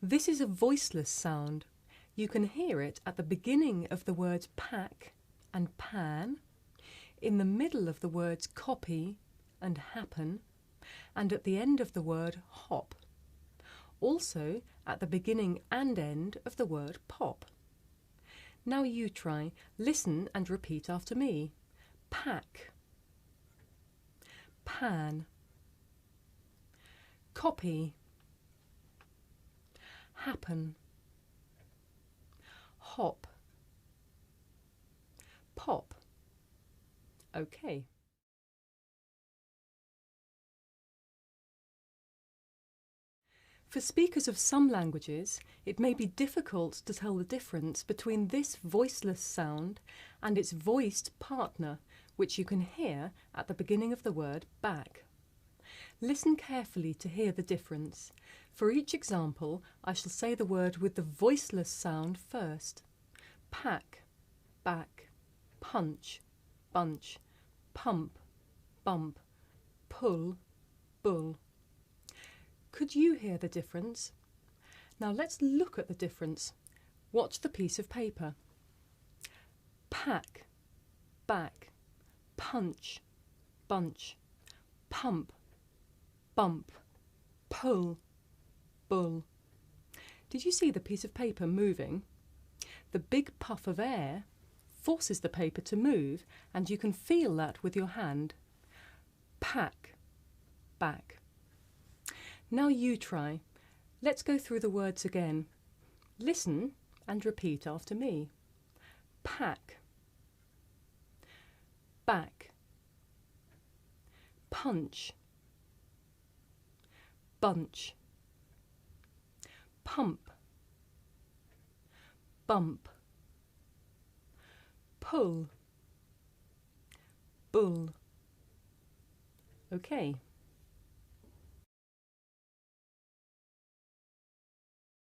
This is a voiceless sound. You can hear it at the beginning of the words pack and pan, in the middle of the words copy and happen, and at the end of the word hop. Also at the beginning and end of the word pop. Now you try. Listen and repeat after me. Pack, pan, copy, happen, hop, pop. Okay. For speakers of some languages, it may be difficult to tell the difference between this voiceless sound and its voiced partner, which you can hear at the beginning of the word back. Listen carefully to hear the difference. For each example, I shall say the word with the voiceless sound first. Pack, back, punch, bunch, pump, bump, pull, bull. Could you hear the difference? Now let's look at the difference. Watch the piece of paper. Pack, back, punch, bunch, pump, bump, pull, bull. Did you see the piece of paper moving? The big puff of air forces the paper to move, and you can feel that with your hand. Pack, back. Now you try. Let's go through the words again. Listen and repeat after me. Pack, back, punch, bunch, pump, bump, pull, bull. Okay.